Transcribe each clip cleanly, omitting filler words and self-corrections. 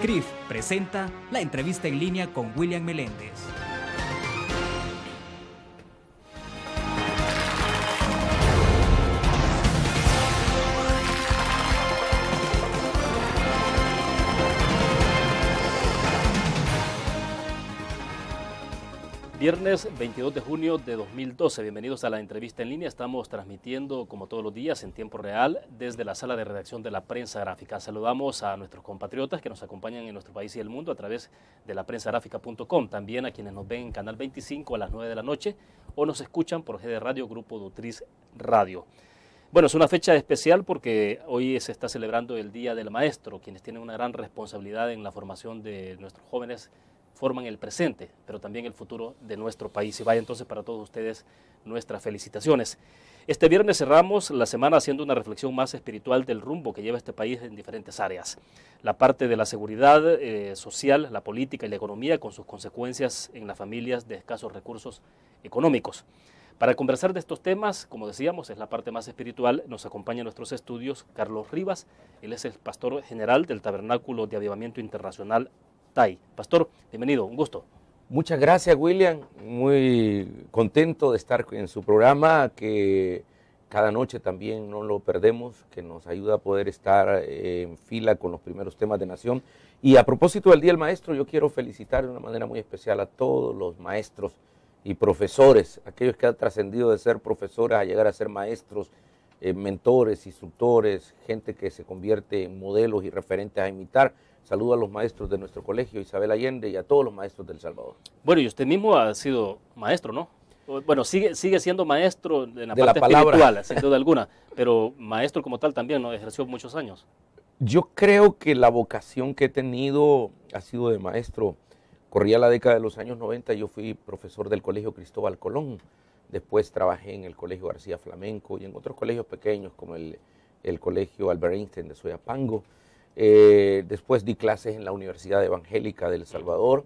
CRIF presenta la entrevista en línea con William Meléndez. Viernes 22 de junio de 2012, bienvenidos a la entrevista en línea. Estamos transmitiendo como todos los días en tiempo real desde la sala de redacción de la Prensa Gráfica. Saludamos a nuestros compatriotas que nos acompañan en nuestro país y el mundo a través de laprensagráfica.com, también a quienes nos ven en Canal 25 a las 9 de la noche o nos escuchan por GD Radio, Grupo Dutriz Radio. Bueno, es una fecha especial porque hoy se está celebrando el Día del Maestro, quienes tienen una gran responsabilidad en la formación de nuestros jóvenes, forman el presente, pero también el futuro de nuestro país. Y vaya entonces para todos ustedes nuestras felicitaciones. Este viernes cerramos la semana haciendo una reflexión más espiritual del rumbo que lleva este país en diferentes áreas. La parte de la seguridad social, la política y la economía con sus consecuencias en las familias de escasos recursos económicos. Para conversar de estos temas, como decíamos, es la parte más espiritual, nos acompaña en nuestros estudios Carlos Rivas. Él es el pastor general del Tabernáculo de Avivamiento Internacional TAI. Pastor, bienvenido, un gusto. Muchas gracias, William. Muy contento de estar en su programa, que cada noche también no lo perdemos, que nos ayuda a poder estar en fila con los primeros temas de nación. Y a propósito del Día del Maestro, yo quiero felicitar de una manera muy especial a todos los maestros y profesores, aquellos que han trascendido de ser profesores a llegar a ser maestros, mentores, instructores, gente que se convierte en modelos y referentes a imitar. Saludo a los maestros de nuestro colegio, Isabel Allende, y a todos los maestros del Salvador. Bueno, y usted mismo ha sido maestro, ¿no? Bueno, sigue siendo maestro en la de parte la palabra espiritual, sin duda alguna, pero maestro como tal también, ¿no? Ejerció muchos años. Yo creo que la vocación que he tenido ha sido de maestro. Corría la década de los años 90, yo fui profesor del Colegio Cristóbal Colón. Después trabajé en el Colegio García Flamenco y en otros colegios pequeños como el Colegio Albert Einstein de Soyapango. Después di clases en la Universidad Evangélica de El Salvador.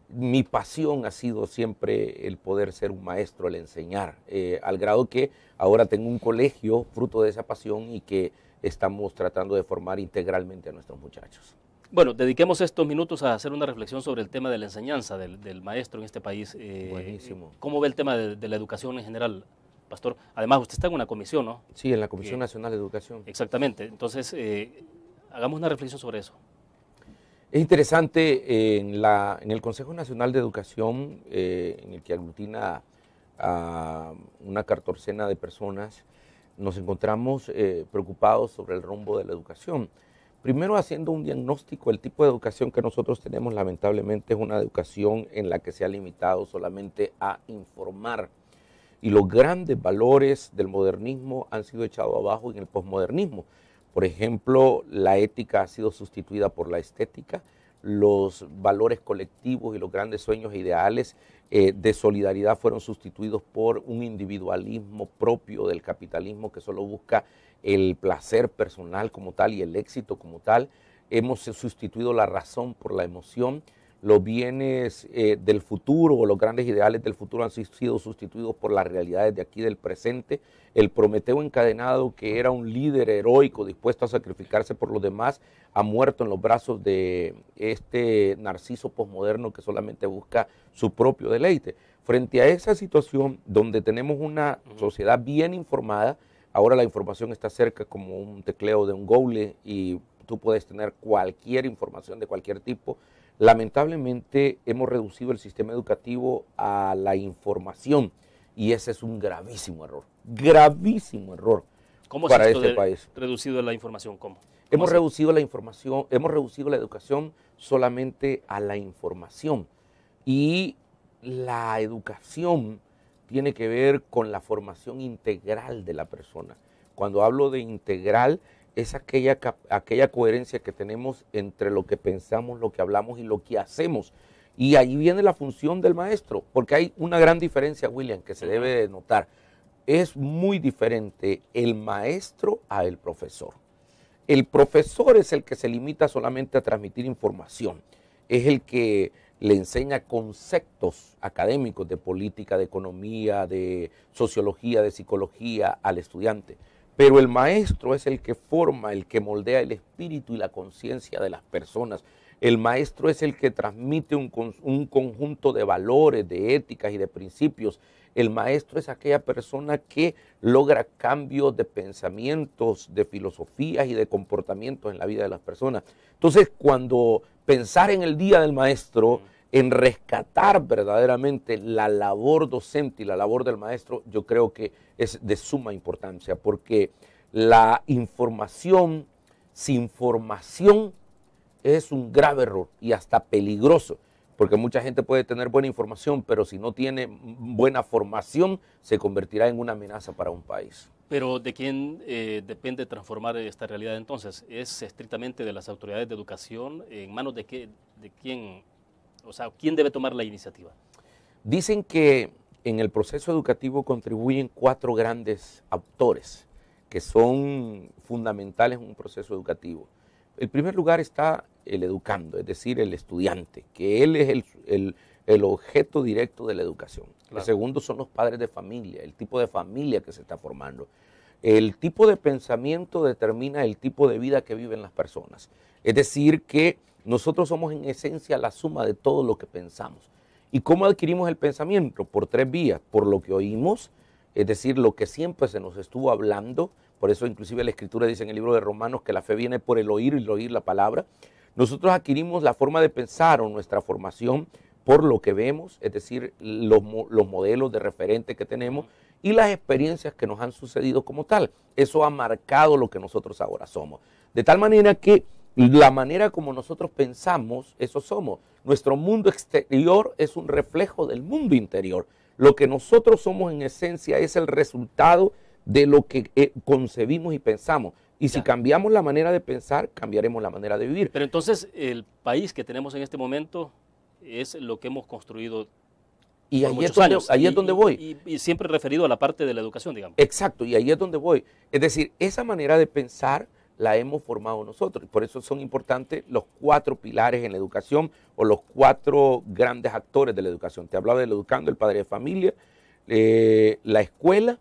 Mi pasión ha sido siempre el poder ser un maestro, el enseñar, al grado que ahora tengo un colegio fruto de esa pasión y que estamos tratando de formar integralmente a nuestros muchachos. Bueno, dediquemos estos minutos a hacer una reflexión sobre el tema de la enseñanza del maestro en este país. Buenísimo. ¿Cómo ve el tema de la educación en general, pastor? Además, usted está en una comisión, ¿no? Sí, en la Comisión Nacional de Educación. Exactamente. Entonces, hagamos una reflexión sobre eso. Es interesante, en el Consejo Nacional de Educación, en el que aglutina a una catorcena de personas, nos encontramos preocupados sobre el rumbo de la educación. Primero, haciendo un diagnóstico, el tipo de educación que nosotros tenemos lamentablemente es una educación en la que se ha limitado solamente a informar. Y los grandes valores del modernismo han sido echados abajo en el posmodernismo. Por ejemplo, la ética ha sido sustituida por la estética, los valores colectivos y los grandes sueños e ideales de solidaridad fueron sustituidos por un individualismo propio del capitalismo que solo busca el placer personal como tal y el éxito como tal. Hemos sustituido la razón por la emoción. Los bienes del futuro o los grandes ideales del futuro han sido sustituidos por las realidades de aquí del presente. El Prometeo encadenado, que era un líder heroico dispuesto a sacrificarse por los demás, ha muerto en los brazos de este narciso posmoderno que solamente busca su propio deleite. Frente a esa situación donde tenemos una sociedad bien informada, ahora la información está cerca como un tecleo de un Google y tú puedes tener cualquier información de cualquier tipo. Lamentablemente hemos reducido el sistema educativo a la información y ese es un gravísimo error para este país. ¿Reducido la información? ¿Cómo? Hemos reducido la información, hemos reducido la educación solamente a la información y la educación tiene que ver con la formación integral de la persona. Cuando hablo de integral, es aquella coherencia que tenemos entre lo que pensamos, lo que hablamos y lo que hacemos. Y ahí viene la función del maestro, porque hay una gran diferencia, William, que se debe de notar. Es muy diferente el maestro a el profesor. El profesor es el que se limita solamente a transmitir información. Es el que le enseña conceptos académicos de política, de economía, de sociología, de psicología al estudiante. Pero el maestro es el que forma, el que moldea el espíritu y la conciencia de las personas. El maestro es el que transmite un conjunto de valores, de éticas y de principios. El maestro es aquella persona que logra cambios de pensamientos, de filosofías y de comportamientos en la vida de las personas. Entonces, cuando pensar en el Día del Maestro, en rescatar verdaderamente la labor docente y la labor del maestro, yo creo que es de suma importancia, porque la información sin formación es un grave error y hasta peligroso, porque mucha gente puede tener buena información, pero si no tiene buena formación, se convertirá en una amenaza para un país. Pero ¿de quién depende transformar esta realidad entonces? ¿Es estrictamente de las autoridades de educación? ¿En manos de quién? O sea, ¿quién debe tomar la iniciativa? Dicen que en el proceso educativo contribuyen 4 grandes actores que son fundamentales en un proceso educativo. En primer lugar está el educando, es decir, el estudiante, que él es el objeto directo de la educación. Claro. El segundo son los padres de familia, el tipo de familia que se está formando. El tipo de pensamiento determina el tipo de vida que viven las personas. Es decir, que nosotros somos en esencia la suma de todo lo que pensamos. ¿Y cómo adquirimos el pensamiento? Por 3 vías, por lo que oímos, es decir, lo que siempre se nos estuvo hablando. Por eso inclusive la Escritura dice en el libro de Romanos que la fe viene por el oír y el oír la palabra. Nosotros adquirimos la forma de pensar o nuestra formación por lo que vemos, es decir, los modelos de referente que tenemos y las experiencias que nos han sucedido como tal. Eso ha marcado lo que nosotros ahora somos. De tal manera que la manera como nosotros pensamos, eso somos. Nuestro mundo exterior es un reflejo del mundo interior. Lo que nosotros somos en esencia es el resultado de lo que concebimos y pensamos. Y si cambiamos la manera de pensar, cambiaremos la manera de vivir. Pero entonces el país que tenemos en este momento es lo que hemos construido y por ahí muchos es donde, años. ahí es donde voy. Y siempre referido a la parte de la educación, digamos. Exacto, y ahí es donde voy. Es decir, esa manera de pensar la hemos formado nosotros. Y por eso son importantes los 4 pilares en la educación o los 4 grandes actores de la educación. Te hablaba del educando, el padre de familia, la escuela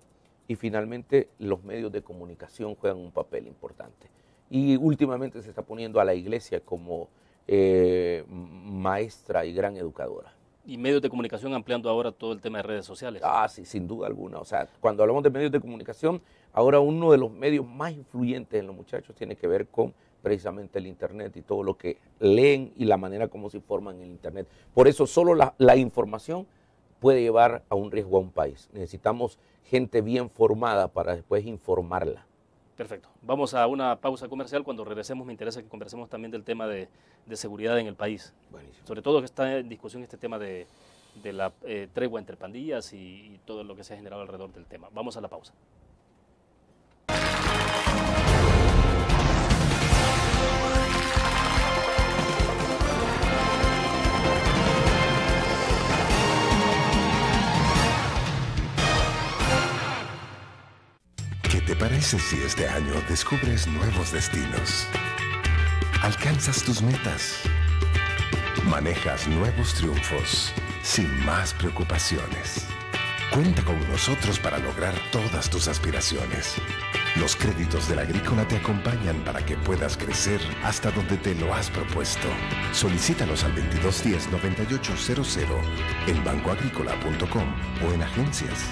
y finalmente los medios de comunicación juegan un papel importante. Y últimamente se está poniendo a la iglesia como maestra y gran educadora. Y medios de comunicación ampliando ahora todo el tema de redes sociales. Ah, sí, sin duda alguna. O sea, cuando hablamos de medios de comunicación, ahora uno de los medios más influyentes en los muchachos tiene que ver con precisamente el Internet y todo lo que leen y la manera como se informan en el Internet. Por eso solo la información puede llevar a un riesgo a un país. Necesitamos gente bien formada para después informarla. Perfecto. Vamos a una pausa comercial. Cuando regresemos me interesa que conversemos también del tema de seguridad en el país. Buenísimo. Sobre todo que está en discusión este tema de la tregua entre pandillas y todo lo que se ha generado alrededor del tema. Vamos a la pausa. ¿Qué te parece si este año descubres nuevos destinos? Alcanzas tus metas. Manejas nuevos triunfos sin más preocupaciones. Cuenta con nosotros para lograr todas tus aspiraciones. Los créditos de la Agrícola te acompañan para que puedas crecer hasta donde te lo has propuesto. Solicítalos al 2210-9800 en bancoagrícola.com o en agencias.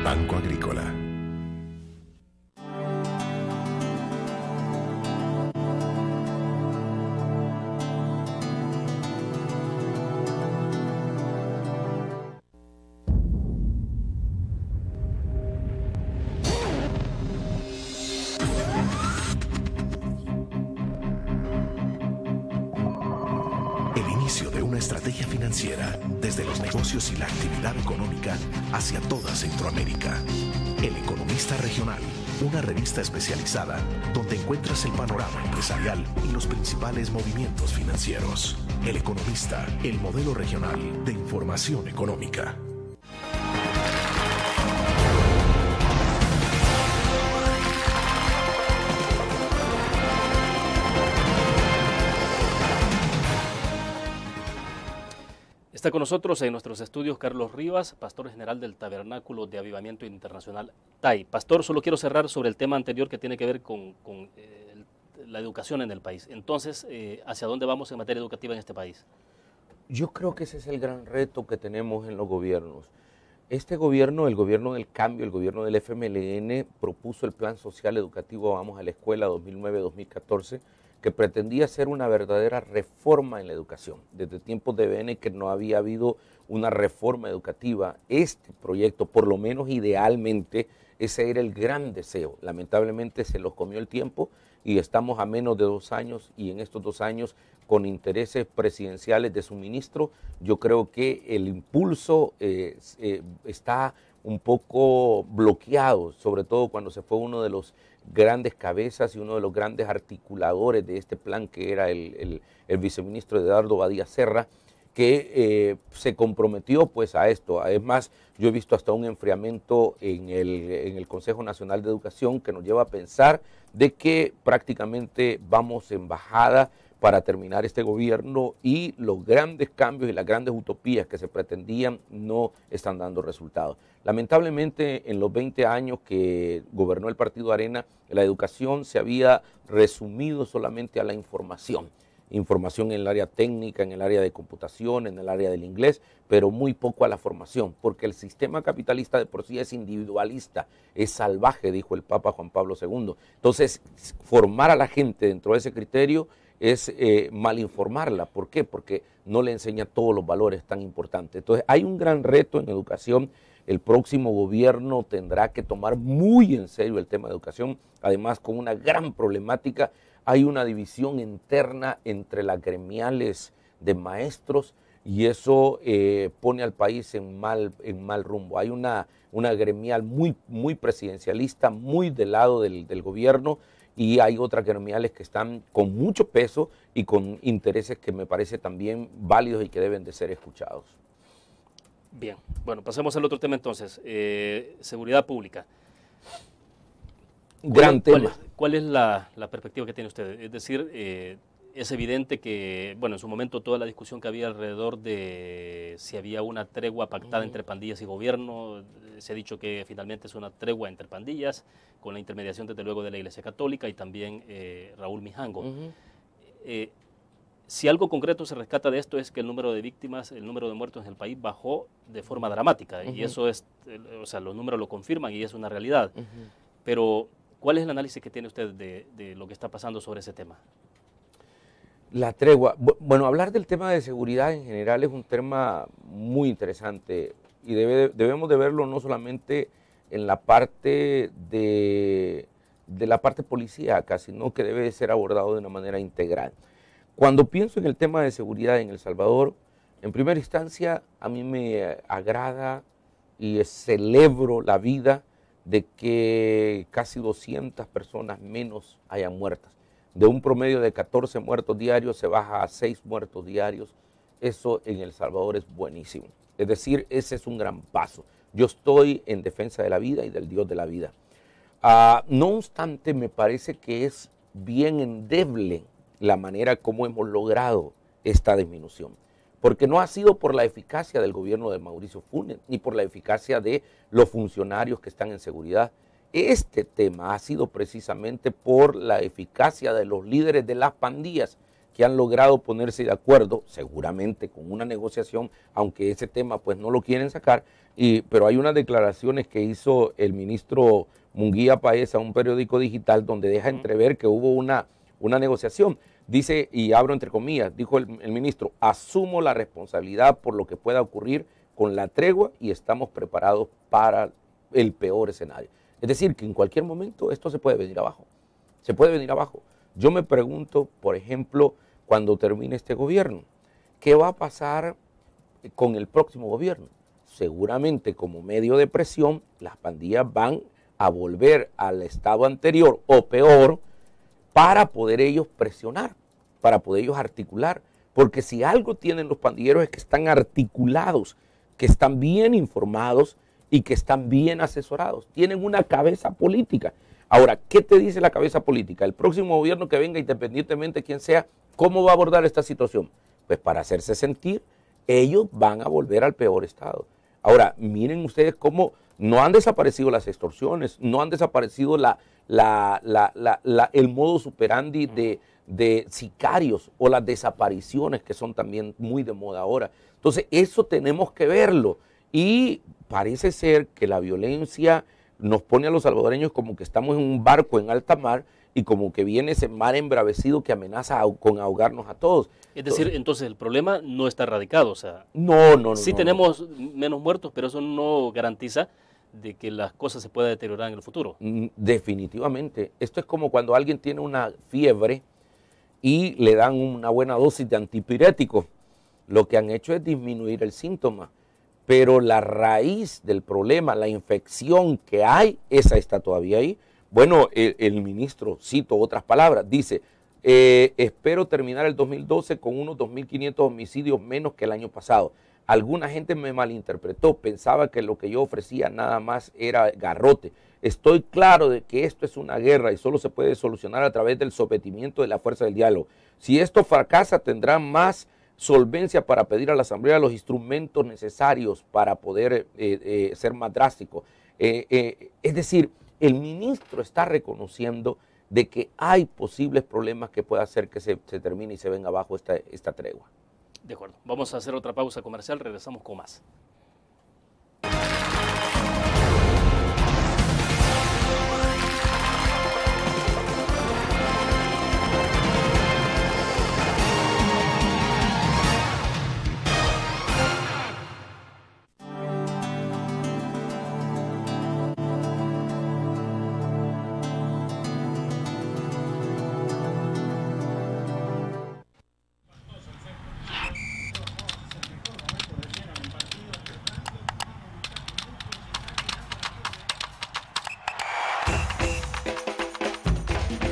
Banco Agrícola. Estrategia financiera desde los negocios y la actividad económica hacia toda Centroamérica. El Economista Regional, una revista especializada donde encuentras el panorama empresarial y los principales movimientos financieros. El Economista, el modelo regional de información económica. Está con nosotros en nuestros estudios Carlos Rivas, pastor general del Tabernáculo de Avivamiento Internacional TAI. Pastor, solo quiero cerrar sobre el tema anterior que tiene que ver con la educación en el país. Entonces, ¿hacia dónde vamos en materia educativa en este país? Yo creo que ese es el gran reto que tenemos en los gobiernos. Este gobierno, el gobierno del cambio, el gobierno del FMLN, propuso el Plan Social Educativo Vamos a la Escuela 2009-2014, que pretendía ser una verdadera reforma en la educación. Desde tiempos de BN que no había habido una reforma educativa. Este proyecto, por lo menos idealmente, ese era el gran deseo. Lamentablemente se los comió el tiempo y estamos a menos de 2 años, y en estos 2 años, con intereses presidenciales de suministro, yo creo que el impulso está un poco bloqueado, sobre todo cuando se fue uno de los grandes cabezas y uno de los grandes articuladores de este plan, que era el viceministro Eduardo Badía Serra, que se comprometió pues a esto. Además, yo he visto hasta un enfriamiento en el Consejo Nacional de Educación que nos lleva a pensar de que prácticamente vamos en bajada para terminar este gobierno, y los grandes cambios y las grandes utopías que se pretendían no están dando resultados. Lamentablemente, en los 20 años que gobernó el Partido Arena, la educación se había resumido solamente a la información en el área técnica, en el área de computación, en el área del inglés, pero muy poco a la formación, porque el sistema capitalista de por sí es individualista, es salvaje, dijo el Papa Juan Pablo II. Entonces, formar a la gente dentro de ese criterio es mal informarla. ¿Por qué? Porque no le enseña todos los valores tan importantes. Entonces, hay un gran reto en educación. El próximo gobierno tendrá que tomar muy en serio el tema de educación, además con una gran problemática. Hay una división interna entre las gremiales de maestros, y eso pone al país en mal rumbo. Hay una gremial muy presidencialista, muy del lado del gobierno, y hay otras gremiales que están con mucho peso y con intereses que me parece también válidos y que deben de ser escuchados. Bien, bueno, pasemos al otro tema entonces, seguridad pública. Gran tema. ¿Cuál es la perspectiva que tiene usted? Es decir, es evidente que, bueno, en su momento toda la discusión que había alrededor de si había una tregua pactada entre pandillas y gobierno, se ha dicho que finalmente es una tregua entre pandillas, con la intermediación desde luego de la Iglesia Católica y también Raúl Mijango. Si algo concreto se rescata de esto es que el número de víctimas, el número de muertos en el país bajó de forma dramática, y eso es, o sea, los números lo confirman y es una realidad. Pero, ¿cuál es el análisis que tiene usted de lo que está pasando sobre ese tema? La tregua. Bueno, hablar del tema de seguridad en general es un tema muy interesante, y debemos de verlo no solamente en la parte de la parte policíaca, sino que debe ser abordado de una manera integral. Cuando pienso en el tema de seguridad en El Salvador, en primera instancia a mí me agrada y celebro la vida de que casi 200 personas menos hayan muertas. De un promedio de 14 muertos diarios se baja a 6 muertos diarios. Eso en El Salvador es buenísimo. Es decir, ese es un gran paso. Yo estoy en defensa de la vida y del Dios de la vida. No obstante, me parece que es bien endeble la manera como hemos logrado esta disminución, porque no ha sido por la eficacia del gobierno de Mauricio Funes, ni por la eficacia de los funcionarios que están en seguridad. Este tema ha sido precisamente por la eficacia de los líderes de las pandillas, que han logrado ponerse de acuerdo, seguramente con una negociación, aunque ese tema pues no lo quieren sacar, pero hay unas declaraciones que hizo el ministro Munguía Paez a un periódico digital donde deja entrever que hubo una negociación. Dice, y abro entre comillas, dijo el ministro: asumo la responsabilidad por lo que pueda ocurrir con la tregua y estamos preparados para el peor escenario. Es decir, que en cualquier momento esto se puede venir abajo. Se puede venir abajo. Yo me pregunto, por ejemplo, cuando termine este gobierno, ¿qué va a pasar con el próximo gobierno? Seguramente como medio de presión, las pandillas van a volver al estado anterior o peor, para poder ellos presionar, para poder ellos articular. Porque si algo tienen los pandilleros es que están articulados, que están bien informados y que están bien asesorados. Tienen una cabeza política. Ahora, ¿qué te dice la cabeza política? El próximo gobierno que venga, independientemente de quién sea, ¿cómo va a abordar esta situación? Pues para hacerse sentir, ellos van a volver al peor estado. Ahora, miren ustedes cómo No han desaparecido las extorsiones, no han desaparecido el modus operandi de sicarios o las desapariciones que son también muy de moda ahora. Entonces eso tenemos que verlo y parece ser que la violencia nos pone a los salvadoreños como que estamos en un barco en alta mar y como que viene ese mar embravecido que amenaza con ahogarnos a todos. Es decir, entonces el problema no está erradicado, o sea, sí no, tenemos menos muertos, pero eso no garantiza de que las cosas se puedan deteriorar en el futuro. Definitivamente. Esto es como cuando alguien tiene una fiebre y le dan una buena dosis de antipirético. Lo que han hecho es disminuir el síntoma, pero la raíz del problema, la infección que hay, esa está todavía ahí. Bueno, el ministro, cito otras palabras, dice, espero terminar el 2012 con unos 2.500 homicidios menos que el año pasado. Alguna gente me malinterpretó, pensaba que lo que yo ofrecía nada más era garrote. Estoy claro de que esto es una guerra y solo se puede solucionar a través del sometimiento de la fuerza del diálogo. Si esto fracasa, tendrán más solvencia para pedir a la Asamblea los instrumentos necesarios para poder ser más drástico. Es decir, el ministro está reconociendo de que hay posibles problemas que pueda hacer que se termine y se venga abajo esta tregua. De acuerdo. Vamos a hacer otra pausa comercial. Regresamos con más.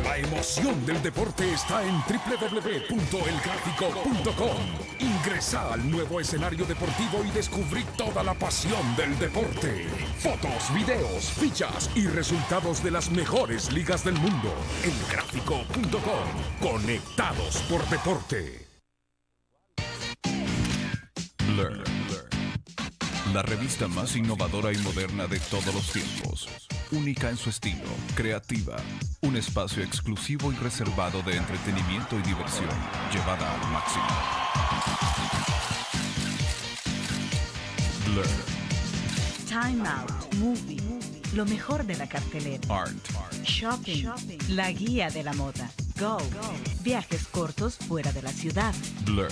La emoción del deporte está en www.elgráfico.com. Ingresa al nuevo escenario deportivo y descubrí toda la pasión del deporte. Fotos, videos, fichas y resultados de las mejores ligas del mundo. Elgráfico.com. Conectados por deporte. Blur. La revista más innovadora y moderna de todos los tiempos. Única en su estilo, creativa. Un espacio exclusivo y reservado de entretenimiento y diversión, llevada al máximo. Blur. Time Out, Movie, lo mejor de la cartelera. Art. Shopping, la guía de la moda. Go, viajes cortos fuera de la ciudad. Blur.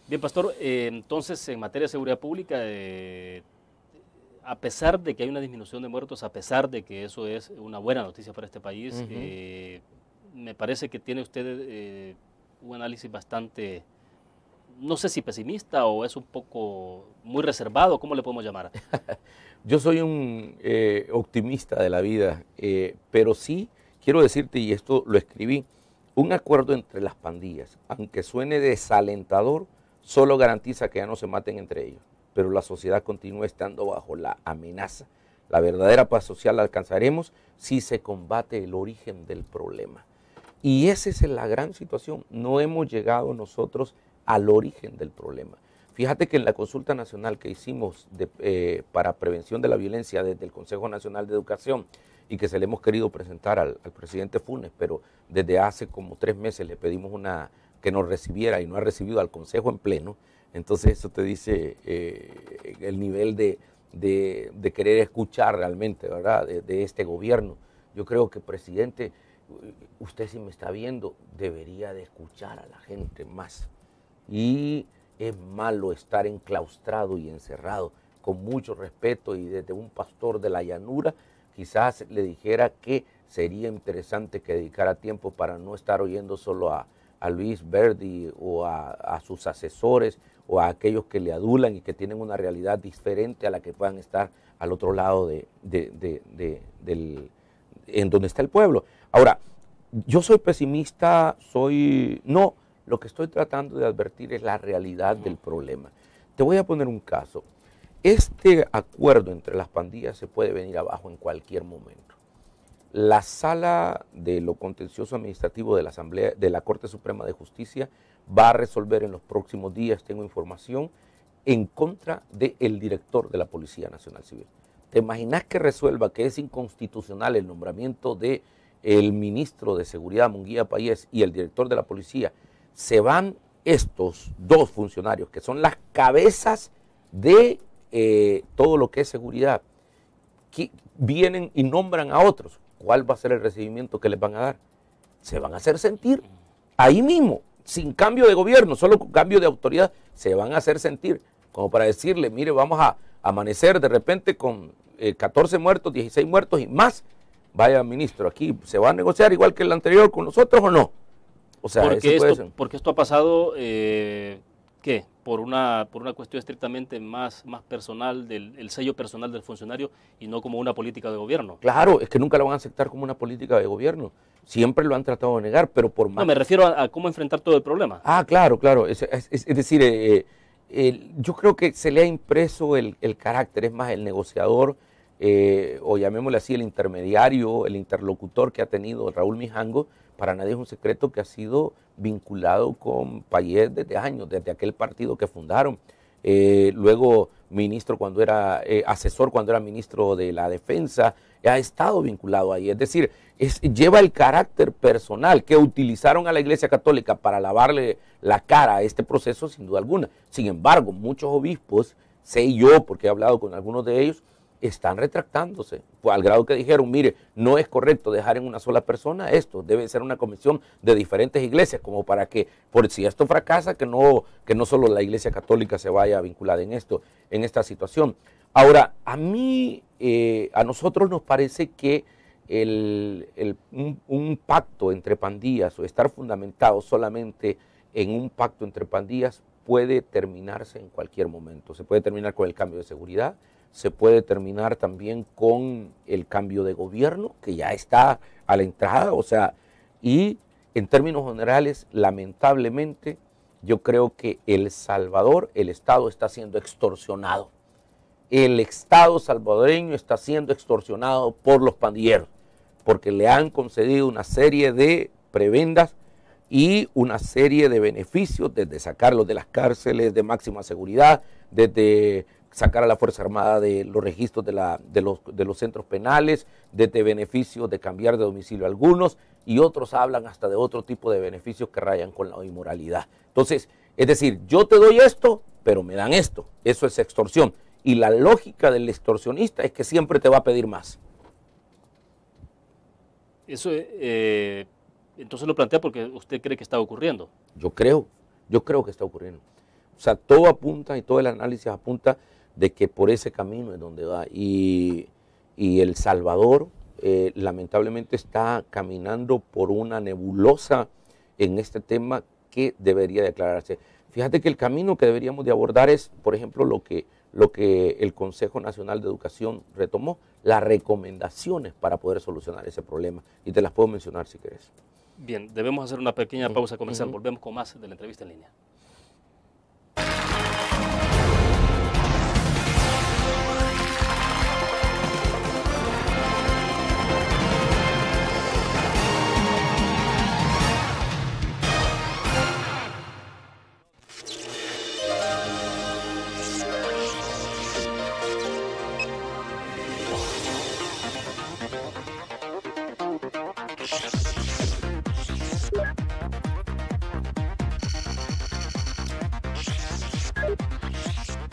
Bien, Pastor, entonces en materia de seguridad pública, a pesar de que hay una disminución de muertos, a pesar de que eso es una buena noticia para este país, me parece que tiene usted un análisis bastante, no sé si pesimista o es un poco muy reservado, ¿cómo le podemos llamar? Yo soy un optimista de la vida, pero sí quiero decirte, y esto lo escribí, un acuerdo entre las pandillas, aunque suene desalentador, solo garantiza que ya no se maten entre ellos, pero la sociedad continúa estando bajo la amenaza. La verdadera paz social la alcanzaremos si se combate el origen del problema. Y esa es la gran situación, no hemos llegado nosotros al origen del problema. Fíjate que en la consulta nacional que hicimos para prevención de la violencia desde el Consejo Nacional de Educación y que se le hemos querido presentar al presidente Funes, pero desde hace como 3 meses le pedimos que nos recibiera y no ha recibido al Consejo en pleno, entonces eso te dice el nivel de querer escuchar realmente, ¿verdad?, de este gobierno. Yo creo que, presidente, usted si me está viendo, debería de escuchar a la gente más. Y es malo estar enclaustrado y encerrado, con mucho respeto, y desde un pastor de la llanura, quizás le dijera que sería interesante que dedicara tiempo para no estar oyendo solo a Luis Verdi o a sus asesores o a aquellos que le adulan y que tienen una realidad diferente a la que puedan estar al otro lado en donde está el pueblo. Ahora, yo soy pesimista, no, lo que estoy tratando de advertir es la realidad del problema. Te voy a poner un caso. este acuerdo entre las pandillas se puede venir abajo en cualquier momento. La Sala de lo Contencioso Administrativo de la Asamblea de la Corte Suprema de Justicia va a resolver en los próximos días, tengo información, en contra del director de la Policía Nacional Civil. ¿Te imaginas que resuelva que es inconstitucional el nombramiento del ministro de Seguridad, Munguía Payés, y el director de la policía? Se van estos dos funcionarios, que son las cabezas de todo lo que es seguridad, que vienen y nombran a otros. ¿Cuál va a ser el recibimiento que les van a dar? Se van a hacer sentir ahí mismo, sin cambio de gobierno, solo con cambio de autoridad, se van a hacer sentir, como para decirle, mire, vamos a amanecer de repente con 14 muertos, 16 muertos y más. Vaya, ministro, aquí se va a negociar igual que el anterior con nosotros o no. O sea, porque esto ha pasado, ¿qué? Por una cuestión estrictamente más personal, el sello personal del funcionario y no como una política de gobierno. Claro, es que nunca lo van a aceptar como una política de gobierno. Siempre lo han tratado de negar, pero por más... No, me refiero a cómo enfrentar todo el problema. Ah, claro. Es decir, yo creo que se le ha impreso el carácter, es más, el negociador, o llamémosle así, el intermediario, el interlocutor que ha tenido Raúl Mijango. Para nadie es un secreto que ha sido vinculado con Payés desde años, desde aquel partido que fundaron. Luego ministro cuando era, asesor cuando era ministro de la Defensa, ha estado vinculado ahí. Es decir, lleva el carácter personal que utilizaron a la Iglesia Católica para lavarle la cara a este proceso, sin duda alguna. Sin embargo, muchos obispos, sé yo, porque he hablado con algunos de ellos, están retractándose, al grado que dijeron, mire, no es correcto dejar en una sola persona esto, debe ser una comisión de diferentes iglesias, como para que, por si esto fracasa, que no solo la Iglesia Católica se vaya vinculada en esta situación. Ahora, a nosotros nos parece que un pacto entre pandillas o estar fundamentado solamente en un pacto entre pandillas puede terminarse en cualquier momento. Se puede terminar con el cambio de seguridad, se puede terminar también con el cambio de gobierno, que ya está a la entrada, o sea, y en términos generales, lamentablemente, yo creo que El Salvador, el Estado está siendo extorsionado. El Estado salvadoreño está siendo extorsionado por los pandilleros, porque le han concedido una serie de prebendas y una serie de beneficios, desde sacarlos de las cárceles de máxima seguridad, desde sacar a la Fuerza Armada de los registros de los centros penales, desde beneficios de cambiar de domicilio a algunos, y otros hablan hasta de otro tipo de beneficios que rayan con la inmoralidad. Entonces, es decir, yo te doy esto, pero me dan esto. Eso es extorsión. Y la lógica del extorsionista es que siempre te va a pedir más. Eso, entonces lo plantea porque usted cree que está ocurriendo. Yo creo que está ocurriendo. O sea, todo apunta y todo el análisis apunta de que por ese camino es donde va. Y El Salvador lamentablemente está caminando por una nebulosa en este tema que debería de aclararse. Fíjate que el camino que deberíamos de abordar es, por ejemplo, lo que el Consejo Nacional de Educación retomó, las recomendaciones para poder solucionar ese problema. Y te las puedo mencionar si querés. Bien, debemos hacer una pequeña pausa comercial. Volvemos con más de la entrevista en línea.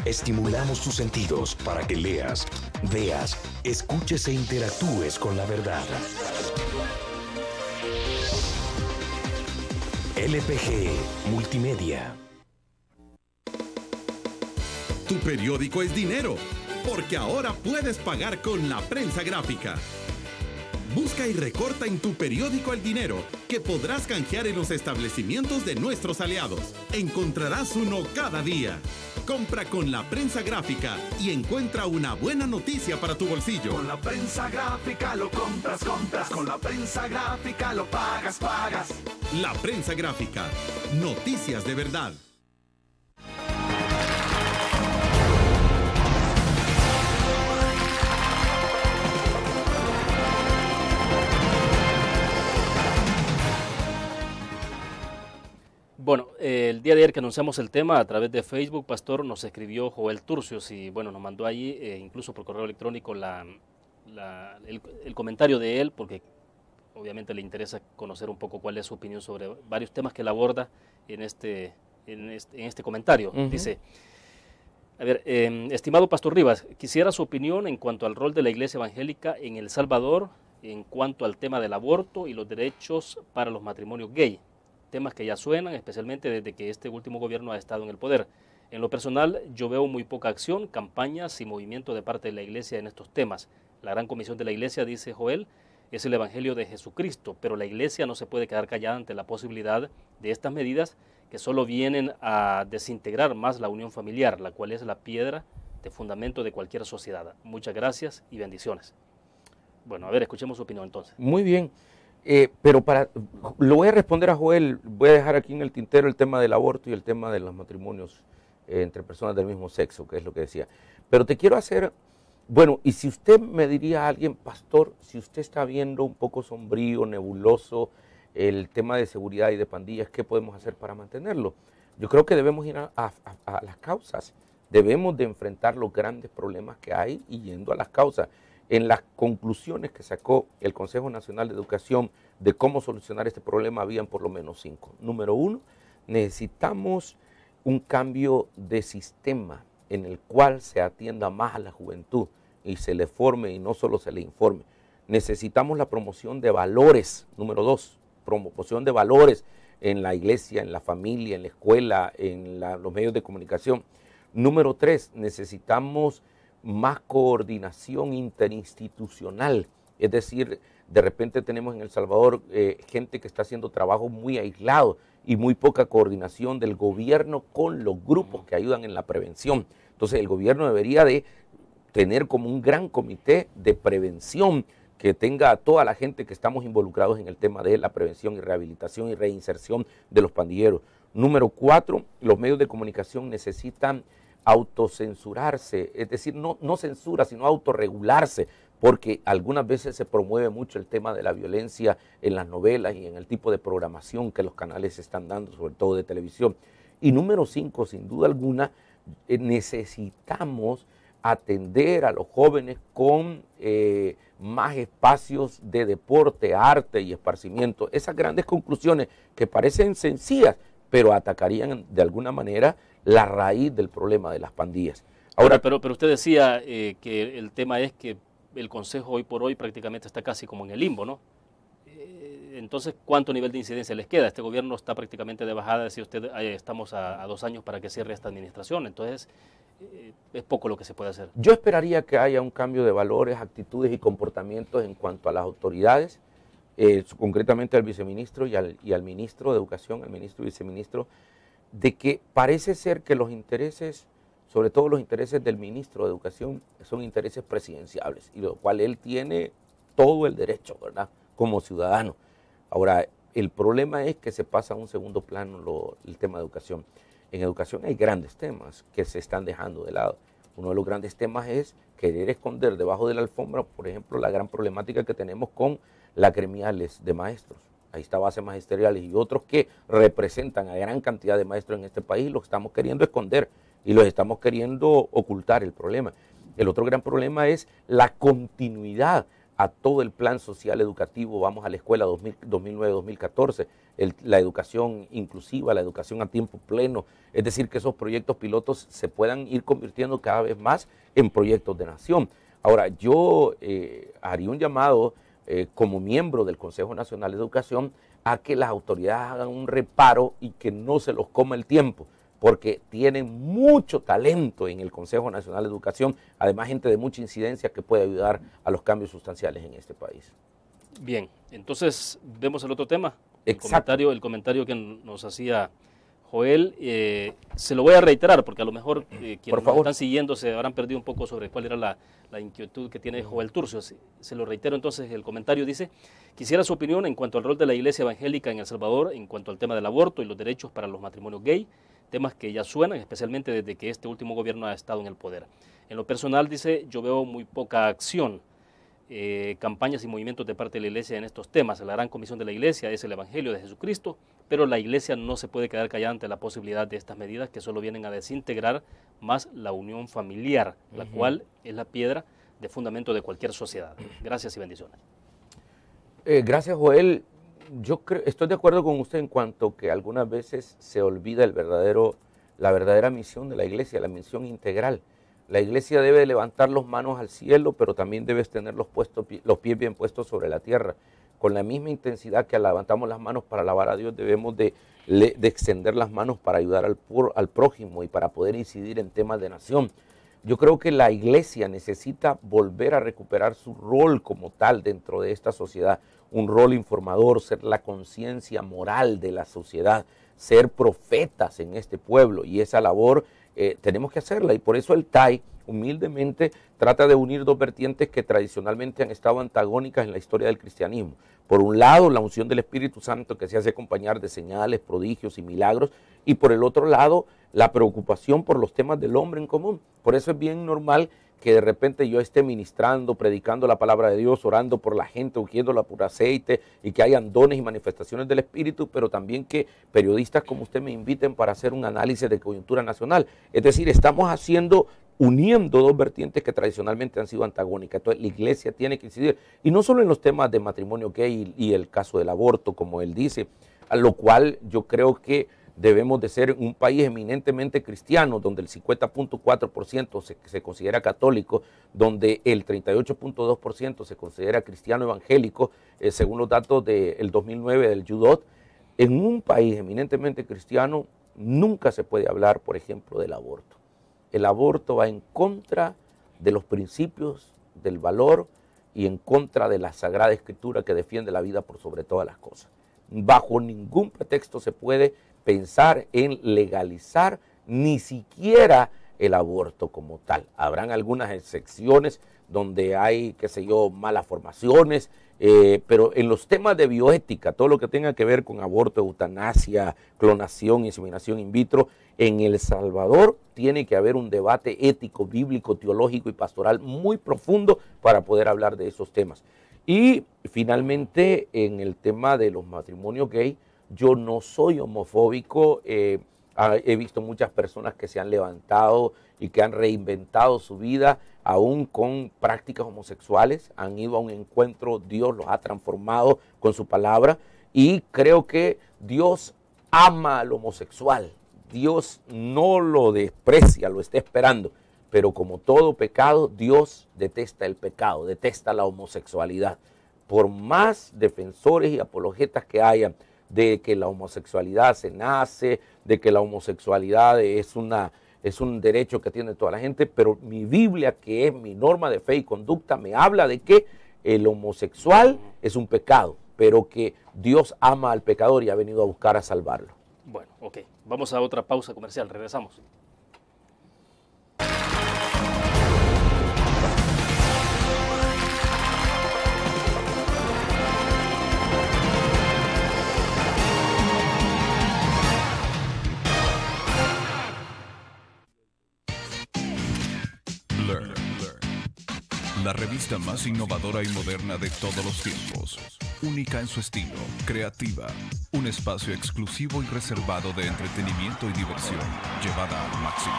Estimulamos tus sentidos para que leas, veas, escuches e interactúes con la verdad. LPG Multimedia. Tu periódico es dinero, porque ahora puedes pagar con la prensa gráfica. Busca y recorta en tu periódico el dinero, que podrás canjear en los establecimientos de nuestros aliados. Encontrarás uno cada día. Compra con la prensa gráfica y encuentra una buena noticia para tu bolsillo. Con la prensa gráfica lo compras. Con la prensa gráfica lo pagas. La prensa gráfica. Noticias de verdad. Bueno, el día de ayer que anunciamos el tema a través de Facebook, Pastor, nos escribió Joel Turcios y bueno, nos mandó ahí incluso por correo electrónico el comentario de él, porque obviamente le interesa conocer un poco cuál es su opinión sobre varios temas que él aborda en este comentario. Dice, a ver, estimado Pastor Rivas, quisiera su opinión en cuanto al rol de la Iglesia Evangélica en El Salvador, en cuanto al tema del aborto y los derechos para los matrimonios gay. Temas que ya suenan, especialmente desde que este último gobierno ha estado en el poder. En lo personal, yo veo muy poca acción, campañas y movimiento de parte de la Iglesia en estos temas. La gran comisión de la Iglesia, dice Joel, es el Evangelio de Jesucristo, pero la Iglesia no se puede quedar callada ante la posibilidad de estas medidas que solo vienen a desintegrar más la unión familiar, la cual es la piedra de fundamento de cualquier sociedad. Muchas gracias y bendiciones. Bueno, a ver, escuchemos su opinión entonces. Muy bien. Pero lo voy a responder a Joel, voy a dejar aquí en el tintero el tema del aborto y el tema de los matrimonios entre personas del mismo sexo, que es lo que decía. Pero te quiero hacer, bueno, y si usted me diría a alguien, pastor, si usted está viendo un poco sombrío, nebuloso, el tema de seguridad y de pandillas, ¿qué podemos hacer para mantenerlo? Yo creo que debemos ir a las causas, debemos de enfrentar los grandes problemas que hay y yendo a las causas. En las conclusiones que sacó el Consejo Nacional de Educación de cómo solucionar este problema habían por lo menos 5. Número 1, necesitamos un cambio de sistema en el cual se atienda más a la juventud y se le forme y no solo se le informe. Necesitamos la promoción de valores. Número 2, promoción de valores en la iglesia, en la familia, en la escuela, en los medios de comunicación. Número 3, necesitamos más coordinación interinstitucional, es decir, de repente tenemos en El Salvador gente que está haciendo trabajo muy aislado y muy poca coordinación del gobierno con los grupos que ayudan en la prevención. Entonces el gobierno debería de tener como un gran comité de prevención que tenga a toda la gente que estamos involucrados en el tema de la prevención y rehabilitación y reinserción de los pandilleros. Número 4, los medios de comunicación necesitan autocensurarse, es decir, no censura, sino autorregularse, porque algunas veces se promueve mucho el tema de la violencia en las novelas y en el tipo de programación que los canales están dando, sobre todo de televisión. Y número 5, sin duda alguna, necesitamos atender a los jóvenes con más espacios de deporte, arte y esparcimiento. Esas grandes conclusiones que parecen sencillas, pero atacarían de alguna manera la raíz del problema de las pandillas. Ahora, pero usted decía que el tema es que el Consejo hoy por hoy prácticamente está casi como en el limbo, ¿no? Entonces, ¿cuánto nivel de incidencia les queda? Este gobierno está prácticamente de bajada, decía usted, estamos a 2 años para que cierre esta administración, entonces es poco lo que se puede hacer. Yo esperaría que haya un cambio de valores, actitudes y comportamientos en cuanto a las autoridades, concretamente al viceministro y al ministro de Educación, al ministro y viceministro, de que parece ser que los intereses, sobre todo los intereses del ministro de Educación, son intereses presidenciables, y lo cual él tiene todo el derecho, ¿verdad?, como ciudadano. Ahora, el problema es que se pasa a un segundo plano el tema de educación. En educación hay grandes temas que se están dejando de lado. Uno de los grandes temas es querer esconder debajo de la alfombra, por ejemplo, la gran problemática que tenemos con las gremiales de maestros. Ahí está Bases Magisteriales y otros que representan a gran cantidad de maestros en este país, los estamos queriendo esconder y los estamos queriendo ocultar el problema. El otro gran problema es la continuidad a todo el plan social educativo. Vamos a la escuela 2009-2014, la educación inclusiva, la educación a tiempo pleno, es decir, que esos proyectos pilotos se puedan ir convirtiendo cada vez más en proyectos de nación. Ahora, yo haría un llamado como miembro del Consejo Nacional de Educación a que las autoridades hagan un reparo y que no se los coma el tiempo, porque tienen mucho talento en el Consejo Nacional de Educación, además gente de mucha incidencia que puede ayudar a los cambios sustanciales en este país. Bien, entonces vemos el otro tema, Exacto. el comentario que nos hacía Joel, se lo voy a reiterar porque a lo mejor quienes nos están siguiendo se habrán perdido un poco sobre cuál era la inquietud que tiene Joel Turcios. Se lo reitero entonces, el comentario dice: quisiera su opinión en cuanto al rol de la Iglesia Evangélica en El Salvador, en cuanto al tema del aborto y los derechos para los matrimonios gay, temas que ya suenan, especialmente desde que este último gobierno ha estado en el poder. En lo personal, dice, yo veo muy poca acción. campañas y movimientos de parte de la Iglesia en estos temas. La gran comisión de la Iglesia es el Evangelio de Jesucristo, pero la Iglesia no se puede quedar callada ante la posibilidad de estas medidas que solo vienen a desintegrar más la unión familiar, la cual es la piedra de fundamento de cualquier sociedad. Gracias y bendiciones. Gracias, Joel. Yo estoy de acuerdo con usted en cuanto que algunas veces se olvida la verdadera misión de la Iglesia, la misión integral. La Iglesia debe levantar las manos al cielo, pero también debes tener los pies bien puestos sobre la tierra. Con la misma intensidad que levantamos las manos para alabar a Dios, debemos de extender las manos para ayudar al prójimo y para poder incidir en temas de nación. Yo creo que la Iglesia necesita volver a recuperar su rol como tal dentro de esta sociedad, un rol informador, ser la conciencia moral de la sociedad, ser profetas en este pueblo, y esa labor tenemos que hacerla, y por eso el TAI humildemente trata de unir dos vertientes que tradicionalmente han estado antagónicas en la historia del cristianismo. Por un lado, la unción del Espíritu Santo que se hace acompañar de señales, prodigios y milagros, y por el otro lado, la preocupación por los temas del hombre en común. Por eso es bien normal que de repente yo esté ministrando, predicando la palabra de Dios, orando por la gente, ungiéndola por aceite, y que hayan dones y manifestaciones del Espíritu, pero también que periodistas como usted me inviten para hacer un análisis de coyuntura nacional. Es decir, estamos uniendo dos vertientes que tradicionalmente han sido antagónicas. Entonces la Iglesia tiene que incidir, y no solo en los temas de matrimonio gay y el caso del aborto, como él dice, a lo cual yo creo que debemos de ser un país eminentemente cristiano, donde el 50.4% se considera católico, donde el 38.2% se considera cristiano evangélico, según los datos del 2009 del UDOT. En un país eminentemente cristiano nunca se puede hablar, por ejemplo, del aborto. El aborto va en contra de los principios, del valor y en contra de la Sagrada Escritura que defiende la vida por sobre todas las cosas. Bajo ningún pretexto se puede pensar en legalizar ni siquiera el aborto como tal. Habrán algunas excepciones donde hay, qué sé yo, malas formaciones, pero en los temas de bioética, todo lo que tenga que ver con aborto, eutanasia, clonación, inseminación in vitro, en El Salvador tiene que haber un debate ético, bíblico, teológico y pastoral muy profundo para poder hablar de esos temas. Y finalmente, en el tema de los matrimonios gay, yo no soy homofóbico, he visto muchas personas que se han levantado y que han reinventado su vida aún con prácticas homosexuales, han ido a un encuentro, Dios los ha transformado con su palabra, y creo que Dios ama al homosexual, Dios no lo desprecia, lo está esperando, pero como todo pecado, Dios detesta el pecado, detesta la homosexualidad. Por más defensores y apologetas que hayan de que la homosexualidad se nace, de que la homosexualidad es un derecho que tiene toda la gente, pero mi Biblia, que es mi norma de fe y conducta, me habla de que el homosexual es un pecado, pero que Dios ama al pecador y ha venido a buscar a salvarlo. Bueno, ok. Vamos a otra pausa comercial. Regresamos. La revista más innovadora y moderna de todos los tiempos. Única en su estilo, creativa. Un espacio exclusivo y reservado de entretenimiento y diversión, llevada al máximo.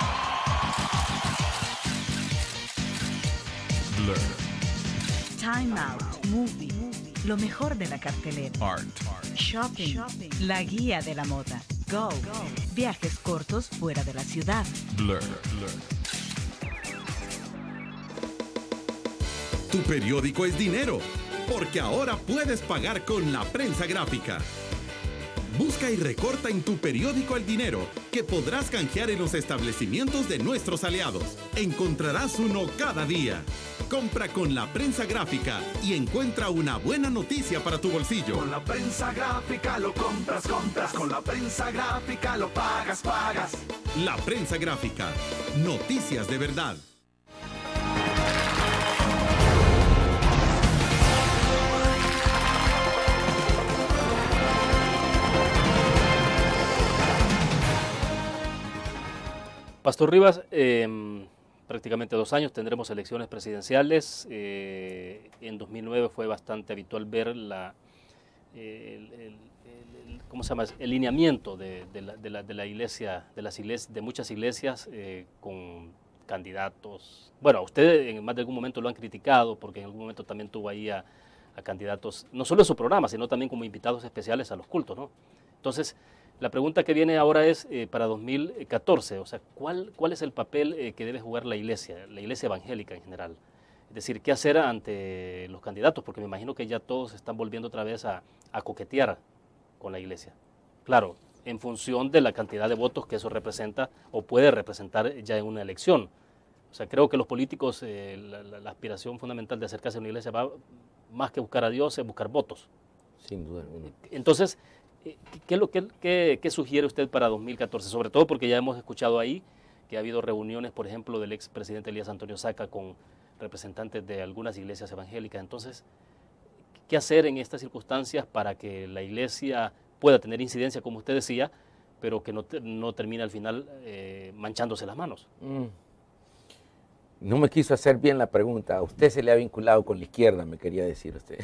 Blur. Time Out, Movie, lo mejor de la cartelera. Art. Shopping, la guía de la moda. Go, viajes cortos fuera de la ciudad. Blur. Tu periódico es dinero, porque ahora puedes pagar con la prensa gráfica. Busca y recorta en tu periódico el dinero, que podrás canjear en los establecimientos de nuestros aliados. Encontrarás uno cada día. Compra con la prensa gráfica y encuentra una buena noticia para tu bolsillo. Con la prensa gráfica lo compras. Con la prensa gráfica lo pagas. La prensa gráfica. Noticias de verdad. Pastor Rivas, prácticamente 2 años tendremos elecciones presidenciales. En 2009 fue bastante habitual ver ¿cómo se llama? El lineamiento de la iglesia, de muchas iglesias con candidatos. Bueno, ustedes en más de algún momento lo han criticado porque en algún momento también tuvo ahí a candidatos, no solo en su programa, sino también como invitados especiales a los cultos, ¿no? Entonces, la pregunta que viene ahora es para 2014, o sea, ¿cuál es el papel que debe jugar la iglesia evangélica en general? Es decir, ¿qué hacer ante los candidatos? Porque me imagino que ya todos están volviendo otra vez a coquetear con la iglesia. Claro, en función de la cantidad de votos que eso representa o puede representar ya en una elección. O sea, creo que los políticos, la aspiración fundamental de acercarse a una iglesia va más que buscar a Dios, es buscar votos. Sin duda alguna. Entonces, ¿qué sugiere usted para 2014? Sobre todo porque ya hemos escuchado ahí que ha habido reuniones, por ejemplo, del expresidente Elías Antonio Saca con representantes de algunas iglesias evangélicas. Entonces, ¿qué hacer en estas circunstancias para que la iglesia pueda tener incidencia, como usted decía, pero que no termine al final manchándose las manos? No me quiso hacer bien la pregunta. A usted se le ha vinculado con la izquierda, me quería decir usted.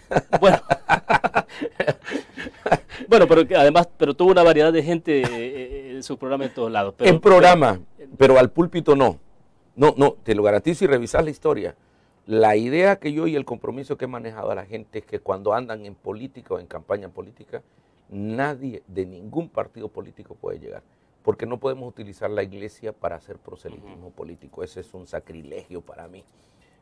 Bueno, pero tuvo una variedad de gente en su programa en todos lados. En programa, pero al púlpito no. No, te lo garantizo y revisar la historia. La idea que yo y el compromiso que he manejado a la gente es que cuando andan en política o en campaña política, nadie de ningún partido político puede llegar. Porque no podemos utilizar la iglesia para hacer proselitismo político. Ese es un sacrilegio para mí.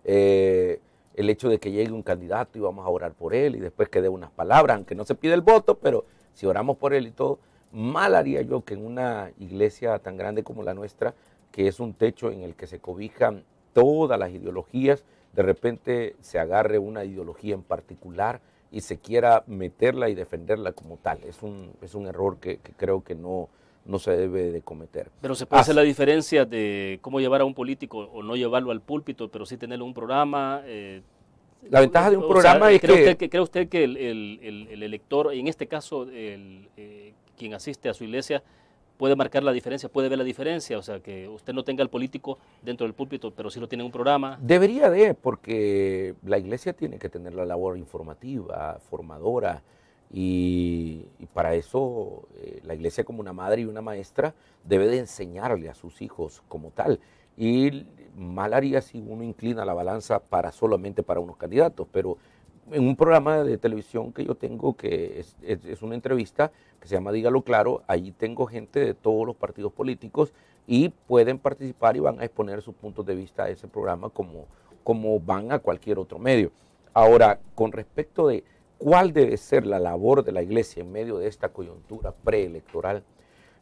El hecho de que llegue un candidato y vamos a orar por él y después que dé unas palabras, aunque no se pide el voto, pero si oramos por él y todo, mal haría yo que en una iglesia tan grande como la nuestra, que es un techo en el que se cobijan todas las ideologías, de repente se agarre una ideología en particular y se quiera meterla y defenderla como tal. Es un error que creo que no se debe de cometer. Pero se puede hacer la diferencia de cómo llevar a un político o no llevarlo al púlpito, pero sí tenerlo en un programa. La ventaja de un programa es ¿Cree usted que el elector, en este caso quien asiste a su iglesia, puede marcar la diferencia, puede ver la diferencia? O sea, que usted no tenga al político dentro del púlpito, pero sí lo tiene en un programa. Debería de, porque la iglesia tiene que tener la labor informativa, formadora, y para eso la iglesia como una madre y una maestra debe de enseñarle a sus hijos como tal. Y mal haría si uno inclina la balanza solamente para unos candidatos, pero en un programa de televisión que yo tengo, que es una entrevista que se llama Dígalo Claro, allí tengo gente de todos los partidos políticos y pueden participar y van a exponer sus puntos de vista a ese programa como van a cualquier otro medio. Ahora, con respecto de ¿cuál debe ser la labor de la iglesia en medio de esta coyuntura preelectoral?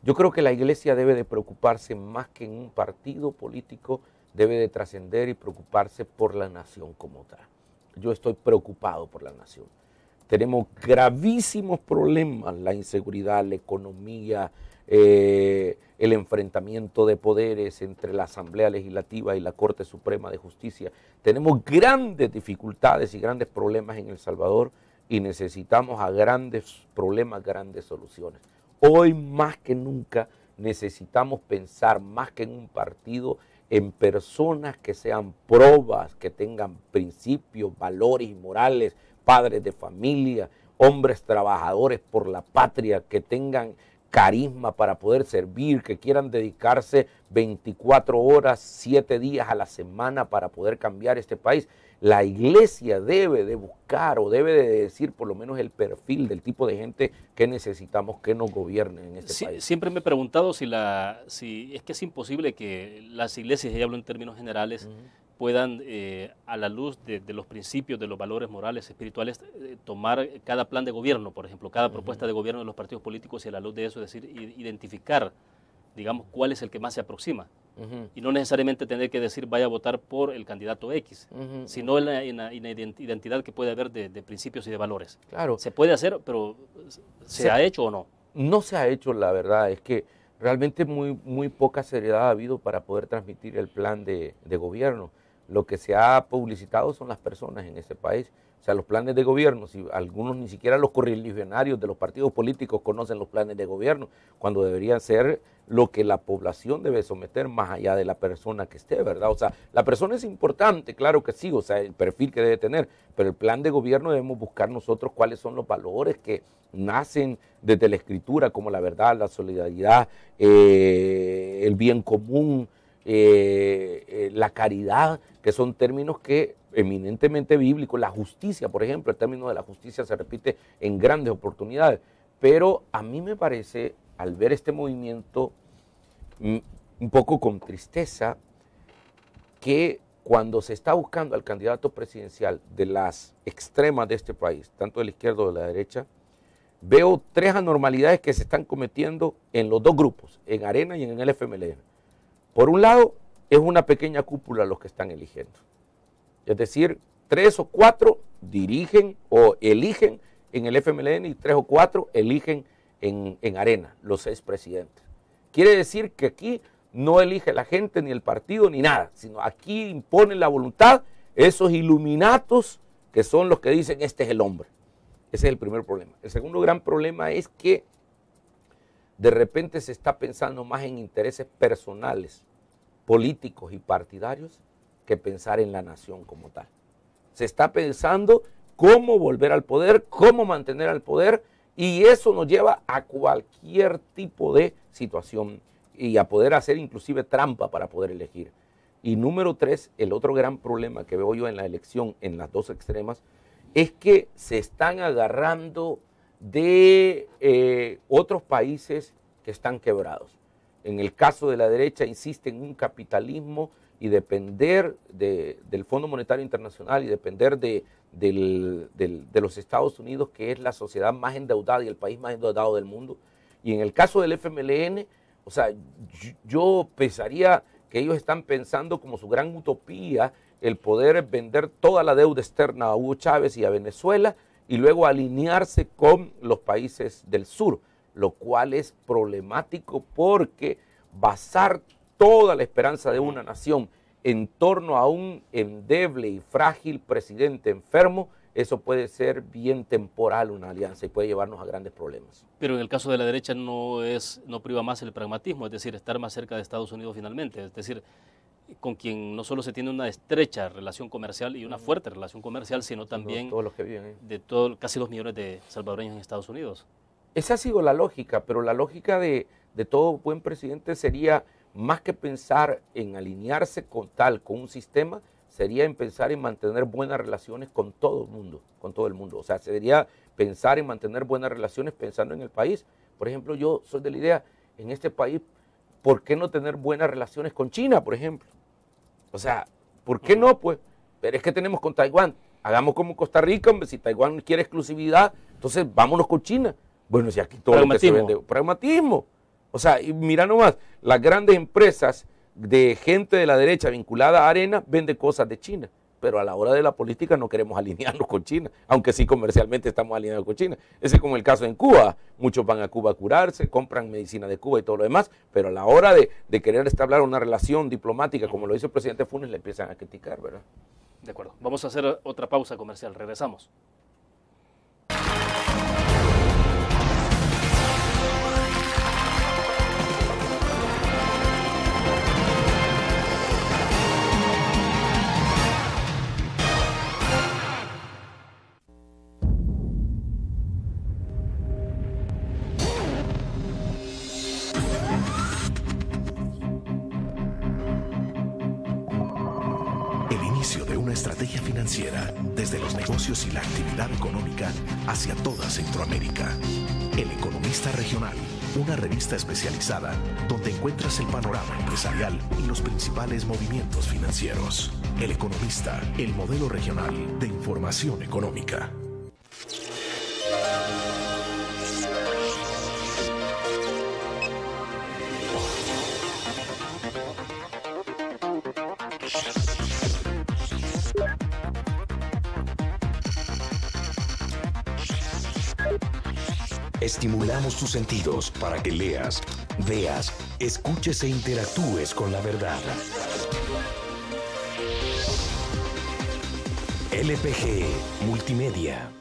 Yo creo que la iglesia debe de preocuparse más que en un partido político, debe de trascender y preocuparse por la nación como tal. Yo estoy preocupado por la nación. Tenemos gravísimos problemas, la inseguridad, la economía, el enfrentamiento de poderes entre la Asamblea Legislativa y la Corte Suprema de Justicia. Tenemos grandes dificultades y grandes problemas en El Salvador, y necesitamos a grandes problemas, grandes soluciones. Hoy más que nunca necesitamos pensar más que en un partido, en personas que sean probas, que tengan principios, valores y morales, padres de familia, hombres trabajadores por la patria, que tengan carisma para poder servir, que quieran dedicarse 24 horas, 7 días a la semana para poder cambiar este país. La iglesia debe de buscar o debe de decir por lo menos el perfil del tipo de gente que necesitamos que nos gobierne en este país. Siempre me he preguntado si es que es imposible que las iglesias, y hablo en términos generales, puedan, a la luz de los principios, de los valores morales, espirituales, tomar cada plan de gobierno, por ejemplo, cada propuesta de gobierno de los partidos políticos y a la luz de eso, es decir, identificar, digamos, cuál es el que más se aproxima. Y no necesariamente tener que decir vaya a votar por el candidato X, sino en la identidad que puede haber de principios y de valores. Claro. Se puede hacer, pero ¿se ha hecho o no? No se ha hecho, la verdad, es que realmente muy poca seriedad ha habido para poder transmitir el plan de gobierno. lo que se ha publicitado son las personas en este país. O sea, los planes de gobierno, si algunos ni siquiera los correligionarios de los partidos políticos conocen los planes de gobierno, cuando deberían ser lo que la población debe someter más allá de la persona que esté, ¿verdad? O sea, la persona es importante, claro que sí, o sea, el perfil que debe tener, pero el plan de gobierno debemos buscar nosotros cuáles son los valores que nacen desde la escritura, como la verdad, la solidaridad, el bien común, la caridad, que son términos que eminentemente bíblicos. La justicia, por ejemplo, el término de la justicia se repite en grandes oportunidades, pero a mí me parece, al ver este movimiento, un poco con tristeza, que cuando se está buscando al candidato presidencial de las extremas de este país, tanto de la izquierda o de la derecha, veo tres anormalidades que se están cometiendo en los dos grupos, en Arena y en el FMLN. Por un lado, es una pequeña cúpula los que están eligiendo. Es decir, 3 o 4 dirigen o eligen en el FMLN y 3 o 4 eligen en Arena, los expresidentes. Quiere decir que aquí no elige la gente, ni el partido, ni nada, sino aquí imponen la voluntad esos iluminatos que son los que dicen este es el hombre. Ese es el primer problema. El segundo gran problema es que de repente se está pensando más en intereses personales, políticos y partidarios, que pensar en la nación como tal. Se está pensando cómo volver al poder, cómo mantener al poder, y eso nos lleva a cualquier tipo de situación y a poder hacer inclusive trampa para poder elegir. Y número 3, el otro gran problema que veo yo en la elección en las dos extremas es que se están agarrando de otros países que están quebrados. En el caso de la derecha insiste en un capitalismo y depender del Fondo Monetario Internacional y depender de los Estados Unidos, que es la sociedad más endeudada y el país más endeudado del mundo. Y en el caso del FMLN, o sea, yo pensaría que ellos están pensando como su gran utopía el poder vender toda la deuda externa a Hugo Chávez y a Venezuela y luego alinearse con los países del sur, lo cual es problemático porque basar toda la esperanza de una nación en torno a un endeble y frágil presidente enfermo, eso puede ser bien temporal una alianza y puede llevarnos a grandes problemas. Pero en el caso de la derecha no priva más el pragmatismo, es decir, estar más cerca de Estados Unidos finalmente, es decir, con quien no solo se tiene una estrecha relación comercial y una fuerte relación comercial, sino también todos los que viven ahí. De casi 2 millones de salvadoreños en Estados Unidos. Esa ha sido la lógica, pero la lógica de todo buen presidente sería, más que pensar en alinearse con un sistema, sería en pensar en mantener buenas relaciones con todo el mundo, O sea, sería pensar en mantener buenas relaciones pensando en el país. Por ejemplo, yo soy de la idea, en este país, ¿por qué no tener buenas relaciones con China, por ejemplo? O sea, ¿por qué no? Pues, pero es que tenemos con Taiwán. Hagamos como Costa Rica, hombre, si Taiwán quiere exclusividad, entonces vámonos con China. Bueno, si aquí todo lo que se vende, pragmatismo. O sea, y mira nomás, las grandes empresas de gente de la derecha vinculada a Arena venden cosas de China, pero a la hora de la política no queremos alinearnos con China, aunque sí comercialmente estamos alineados con China. Ese es como el caso en Cuba. Muchos van a Cuba a curarse, compran medicina de Cuba y todo lo demás, pero a la hora de querer establecer una relación diplomática, como lo hizo el presidente Funes, le empiezan a criticar, ¿verdad? De acuerdo. Vamos a hacer otra pausa comercial. Regresamos. Estrategia financiera desde los negocios y la actividad económica hacia toda Centroamérica. El Economista Regional, una revista especializada donde encuentras el panorama empresarial y los principales movimientos financieros. El Economista, el modelo regional de información económica. Estimulamos tus sentidos para que leas, veas, escuches e interactúes con la verdad. LPG Multimedia.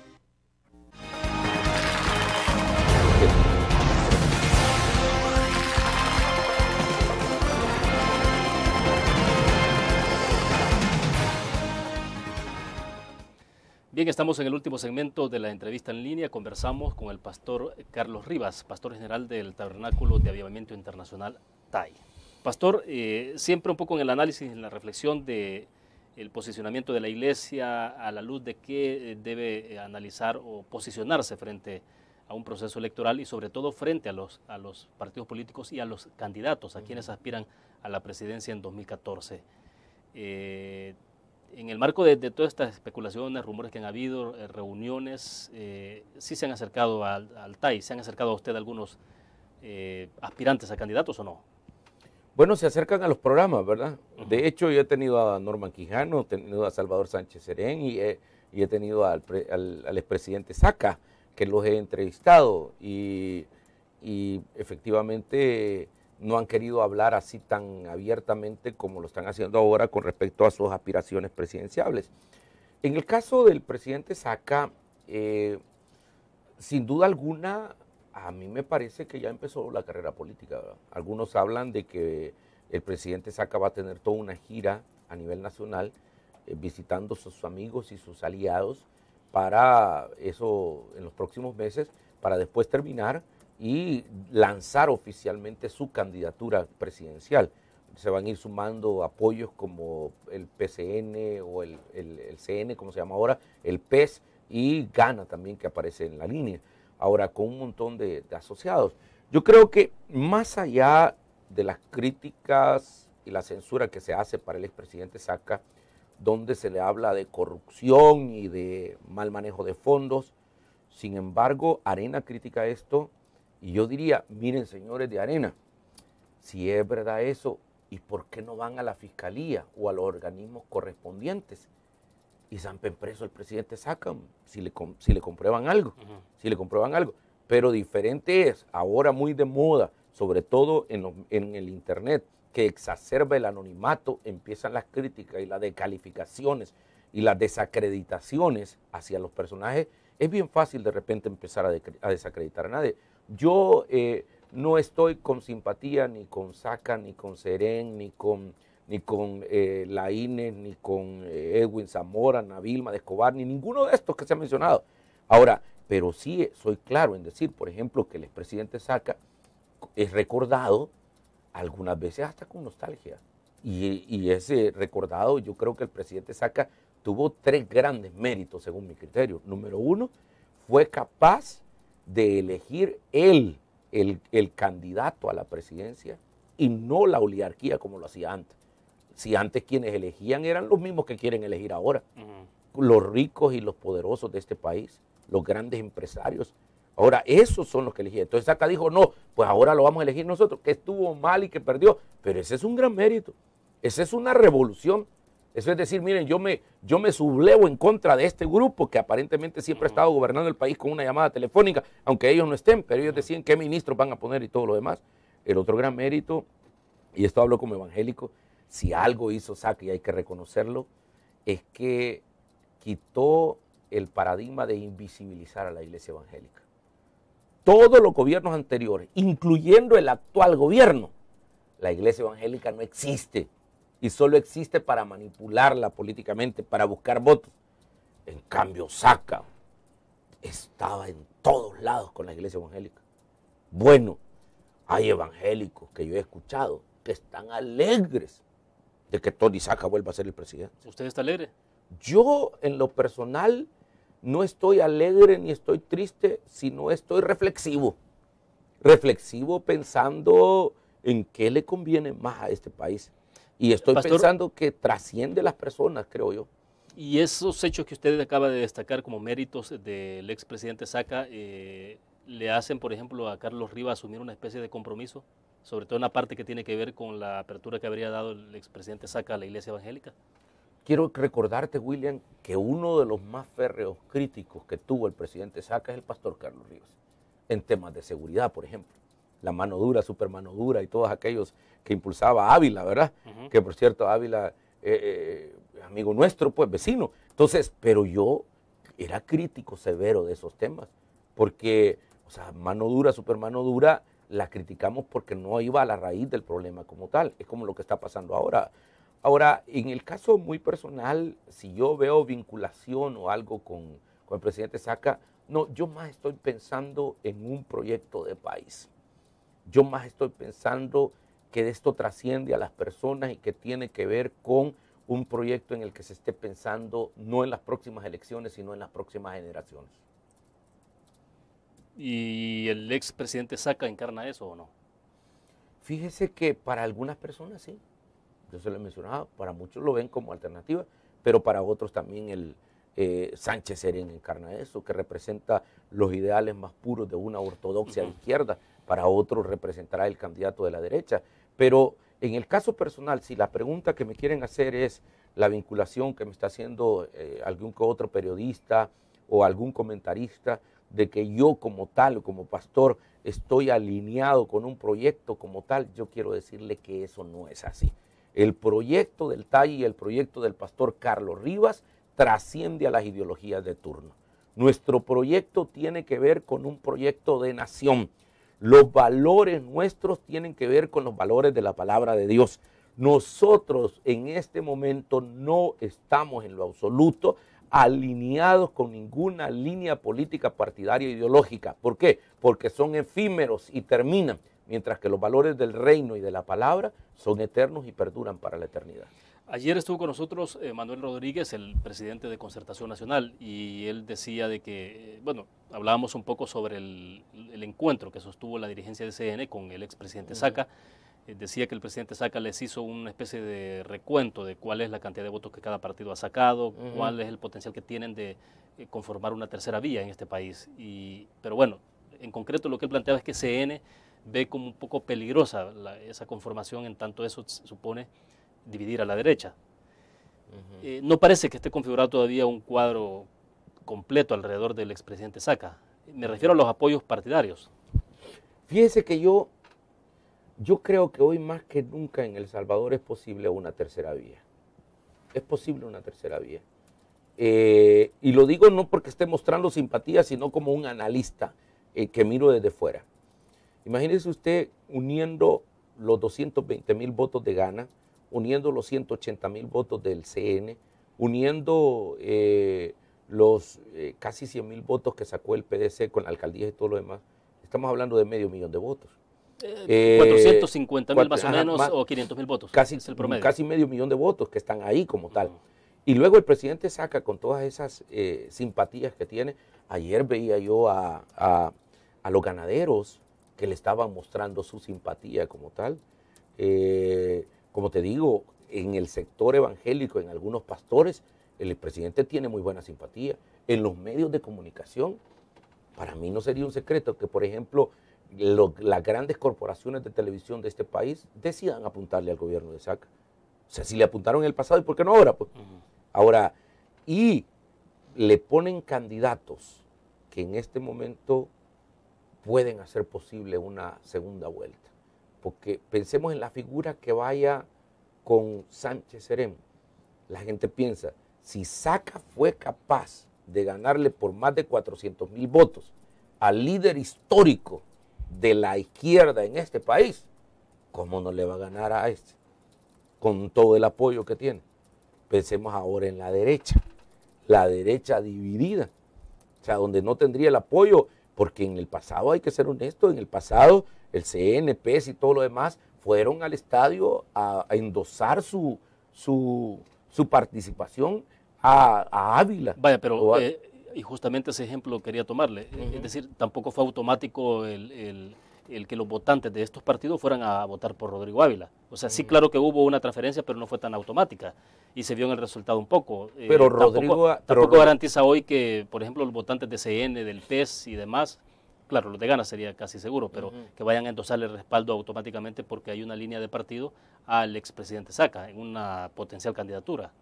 Bien, estamos en el último segmento de la entrevista en línea. Conversamos con el pastor Carlos Rivas, pastor general del Tabernáculo de Avivamiento Internacional TAI. Pastor, siempre un poco en el análisis, en la reflexión de el posicionamiento de la iglesia a la luz de qué debe analizar o posicionarse frente a un proceso electoral y sobre todo frente a los partidos políticos y a los candidatos, a quienes aspiran a la presidencia en 2014. En el marco de todas estas especulaciones, rumores que han habido, reuniones, ¿sí se han acercado al TAI? ¿Se han acercado a usted algunos aspirantes a candidatos o no? Bueno, se acercan a los programas, ¿verdad? De hecho, yo he tenido a Norman Quijano, he tenido a Salvador Sánchez Serén y he tenido al expresidente Saca, que los he entrevistado y efectivamente no han querido hablar así tan abiertamente como lo están haciendo ahora con respecto a sus aspiraciones presidenciales. En el caso del presidente Saca, sin duda alguna, a mí me parece que ya empezó la carrera política, ¿verdad? Algunos hablan de que el presidente Saca va a tener toda una gira a nivel nacional, visitando a sus amigos y sus aliados para eso en los próximos meses, para después terminar y lanzar oficialmente su candidatura presidencial. Se van a ir sumando apoyos como el PCN o el CN, como se llama ahora, el PES y Gana también, que aparece en la línea. Ahora, con un montón de asociados. Yo creo que más allá de las críticas y la censura que se hace para el expresidente Saca, donde se le habla de corrupción y de mal manejo de fondos, sin embargo, Arena critica esto. Y yo diría, miren señores de Arena, si es verdad eso, ¿y por qué no van a la fiscalía o a los organismos correspondientes y zampen preso al presidente Saca si le comprueban algo? Si le comprueban algo. Pero diferente es, ahora muy de moda, sobre todo en el internet, que exacerba el anonimato, empiezan las críticas y las descalificaciones y las desacreditaciones hacia los personajes. Es bien fácil de repente empezar a desacreditar a nadie. Yo no estoy con simpatía ni con Saca, ni con Serén, ni con Laínez, ni con Edwin Zamora, Navilma de Escobar, ni ninguno de estos que se ha mencionado. Ahora, pero sí soy claro en decir, por ejemplo, que el expresidente Saca es recordado algunas veces hasta con nostalgia. Y ese recordado, yo creo que el presidente Saca tuvo 3 grandes méritos según mi criterio. Número 1, fue capaz de elegir él el candidato a la presidencia y no la oligarquía como lo hacía antes. Si antes quienes elegían eran los mismos que quieren elegir ahora. Los ricos y los poderosos de este país, los grandes empresarios. Ahora esos son los que elegían. Entonces Saca dijo, no, pues ahora lo vamos a elegir nosotros, que estuvo mal y que perdió. Pero ese es un gran mérito. Esa es una revolución. Eso es decir, miren, yo me sublevo en contra de este grupo que aparentemente siempre ha estado gobernando el país con una llamada telefónica, aunque ellos no estén, pero ellos deciden qué ministros van a poner y todo lo demás. El otro gran mérito, y esto hablo como evangélico, si algo hizo Saca y hay que reconocerlo, es que quitó el paradigma de invisibilizar a la iglesia evangélica. Todos los gobiernos anteriores, incluyendo el actual gobierno, la iglesia evangélica no existe. Y solo existe para manipularla políticamente, para buscar votos. En cambio, Saca estaba en todos lados con la iglesia evangélica. Bueno, hay evangélicos que yo he escuchado que están alegres de que Tony Saca vuelva a ser el presidente. ¿Usted está alegre? Yo, en lo personal, no estoy alegre ni estoy triste, sino estoy reflexivo. Reflexivo pensando en qué le conviene más a este país. Y estoy pensando que trasciende las personas, creo yo. Y esos hechos que usted acaba de destacar como méritos del expresidente Saca, ¿le hacen, por ejemplo, a Carlos Rivas asumir una especie de compromiso? Sobre todo en la parte que tiene que ver con la apertura que habría dado el expresidente Saca a la iglesia evangélica. Quiero recordarte, William, que uno de los más férreos críticos que tuvo el presidente Saca es el pastor Carlos Rivas. En temas de seguridad, por ejemplo. La mano dura, super mano dura y todos aquellos que impulsaba Ávila, ¿verdad? Que por cierto, Ávila, amigo nuestro, pues vecino. Entonces, pero yo era crítico severo de esos temas, porque, o sea, mano dura, super mano dura, la criticamos porque no iba a la raíz del problema como tal. Es como lo que está pasando ahora. Ahora, en el caso muy personal, si yo veo vinculación o algo con el presidente Saca, no, yo más estoy pensando en un proyecto de país. Yo más estoy pensando que esto trasciende a las personas y que tiene que ver con un proyecto en el que se esté pensando no en las próximas elecciones, sino en las próximas generaciones. ¿Y el expresidente Saca encarna eso o no? Fíjese que para algunas personas sí, yo se lo he mencionado, para muchos lo ven como alternativa, pero para otros también el Sánchez Serén encarna eso, que representa los ideales más puros de una ortodoxia de izquierda, para otros representará el candidato de la derecha. Pero en el caso personal, si la pregunta que me quieren hacer es la vinculación que me está haciendo algún que otro periodista o algún comentarista, de que yo como tal, como pastor, estoy alineado con un proyecto como tal, yo quiero decirle que eso no es así. El proyecto del TAI y el proyecto del pastor Carlos Rivas trasciende a las ideologías de turno. Nuestro proyecto tiene que ver con un proyecto de nación. Los valores nuestros tienen que ver con los valores de la palabra de Dios. Nosotros en este momento no estamos en lo absoluto alineados con ninguna línea política partidaria ideológica. ¿Por qué? Porque son efímeros y terminan, mientras que los valores del reino y de la palabra son eternos y perduran para la eternidad. Ayer estuvo con nosotros Manuel Rodríguez, el presidente de Concertación Nacional, y él decía de que, bueno, hablábamos un poco sobre el encuentro que sostuvo la dirigencia de CN con el expresidente Saca. Decía que el presidente Saca les hizo una especie de recuento de cuál es la cantidad de votos que cada partido ha sacado, cuál es el potencial que tienen de conformar una tercera vía en este país. Pero bueno, en concreto lo que él planteaba es que CN ve como un poco peligrosa esa conformación, en tanto eso supone dividir a la derecha. No parece que esté configurado todavía un cuadro completo alrededor del expresidente Saca. Me refiero a los apoyos partidarios. Fíjese que yo creo que hoy más que nunca en El Salvador es posible una tercera vía. Es posible una tercera vía. Y lo digo no porque esté mostrando simpatía, sino como un analista que miro desde fuera. Imagínese usted uniendo los 220,000 votos de Gana, uniendo los 180,000 votos del CN, uniendo los casi 100,000 votos que sacó el PDC con la alcaldía y todo lo demás. Estamos hablando de 500,000 votos. 450,000 más o menos, o 500,000 votos. Casi, es el promedio. Casi 500,000 de votos que están ahí como tal. Y luego el presidente Saca con todas esas simpatías que tiene. Ayer veía yo a los ganaderos que le estaban mostrando su simpatía como tal. Como te digo, en el sector evangélico, en algunos pastores, el presidente tiene muy buena simpatía. En los medios de comunicación, para mí no sería un secreto que, por ejemplo, las grandes corporaciones de televisión de este país decidan apuntarle al gobierno de Saca. O sea, si le apuntaron en el pasado, ¿y por qué no ahora? Pues? Ahora, y le ponen candidatos que en este momento pueden hacer posible una segunda vuelta. Porque pensemos en la figura que vaya con Sánchez Serén. La gente piensa, si Saca fue capaz de ganarle por más de 400,000 votos al líder histórico de la izquierda en este país, ¿cómo no le va a ganar a este? Con todo el apoyo que tiene. Pensemos ahora en la derecha dividida, o sea, donde no tendría el apoyo, porque en el pasado, hay que ser honesto, en el pasado el CN, PES y todo lo demás fueron al estadio a endosar su participación a Ávila. Vaya, pero y justamente ese ejemplo quería tomarle. Es decir, tampoco fue automático el que los votantes de estos partidos fueran a votar por Rodrigo Ávila. O sea, sí, claro que hubo una transferencia, pero no fue tan automática. Y se vio en el resultado un poco. Pero Rodrigo tampoco garantiza hoy que, por ejemplo, los votantes de CN, del PES y demás, claro, los de Gana sería casi seguro, pero que vayan a endosarle el respaldo automáticamente porque hay una línea de partido al expresidente Saca en una potencial candidatura.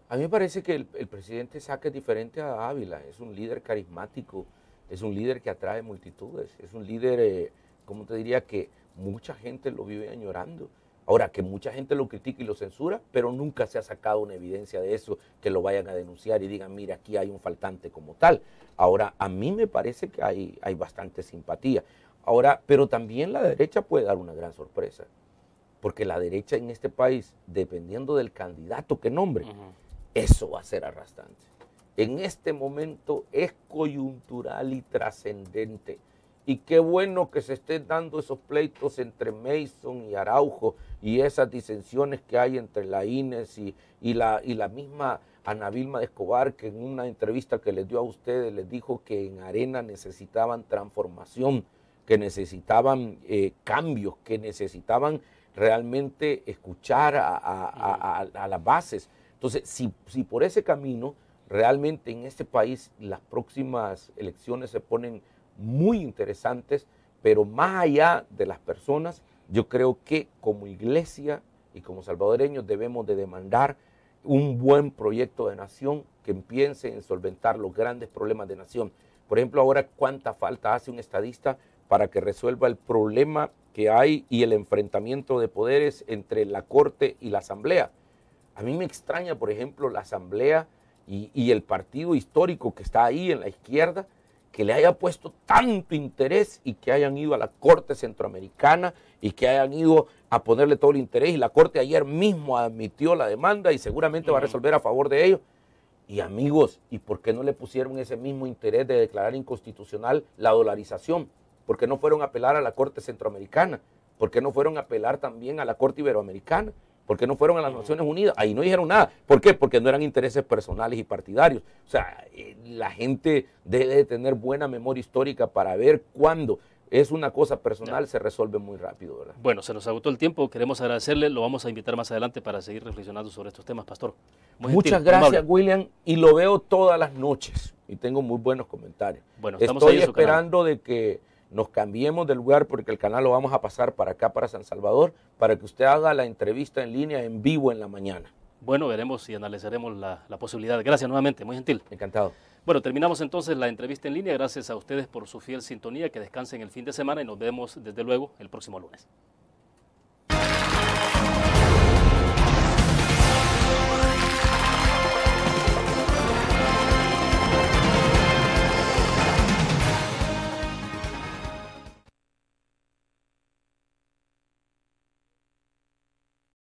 A mí me parece que el presidente Saca es diferente a Ávila, es un líder carismático, es un líder que atrae multitudes, es un líder, como te diría, que mucha gente lo vive añorando. Ahora, que mucha gente lo critica y lo censura, pero nunca se ha sacado una evidencia de eso, que lo vayan a denunciar y digan, mira, aquí hay un faltante como tal. Ahora, a mí me parece que hay bastante simpatía. Ahora, pero también la derecha puede dar una gran sorpresa, porque la derecha en este país, dependiendo del candidato que nombre, eso va a ser arrastrante. En este momento es coyuntural y trascendente. Y qué bueno que se estén dando esos pleitos entre Mason y Araujo y esas disensiones que hay entre la Inés y la misma Ana Vilma de Escobar, que en una entrevista que les dio a ustedes les dijo que en Arena necesitaban transformación, que necesitaban cambios, que necesitaban realmente escuchar a las bases. Entonces, si por ese camino realmente en este país las próximas elecciones se ponen muy interesantes, pero más allá de las personas, yo creo que como iglesia y como salvadoreños debemos de demandar un buen proyecto de nación que empiece en solventar los grandes problemas de nación. Por ejemplo, ahora cuánta falta hace un estadista para que resuelva el problema que hay y el enfrentamiento de poderes entre la Corte y la Asamblea. A mí me extraña, por ejemplo, la Asamblea y el partido histórico que está ahí en la izquierda, que le haya puesto tanto interés y que hayan ido a la Corte Centroamericana y que hayan ido a ponerle todo el interés, y la Corte ayer mismo admitió la demanda y seguramente va a resolver a favor de ellos. Y amigos, ¿y por qué no le pusieron ese mismo interés de declarar inconstitucional la dolarización? ¿Por qué no fueron a apelar a la Corte Centroamericana? ¿Por qué no fueron a apelar también a la Corte Iberoamericana? ¿Por qué no fueron a las Naciones Unidas? Ahí no dijeron nada. ¿Por qué? Porque no eran intereses personales y partidarios. O sea, la gente debe de tener buena memoria histórica para ver cuándo es una cosa personal, se resuelve muy rápido, ¿verdad? Bueno, se nos agotó el tiempo, queremos agradecerle, lo vamos a invitar más adelante para seguir reflexionando sobre estos temas, Pastor. Muchas gracias, William, y lo veo todas las noches y tengo muy buenos comentarios. Bueno, estamos Estoy ahí en su esperando de que nos cambiemos de lugar porque el canal lo vamos a pasar para acá, para San Salvador, para que usted haga la entrevista en línea en vivo en la mañana. Bueno, veremos y analizaremos la posibilidad. Gracias nuevamente, muy gentil. Encantado. Bueno, terminamos entonces la entrevista en línea. Gracias a ustedes por su fiel sintonía. Que descansen el fin de semana y nos vemos desde luego el próximo lunes.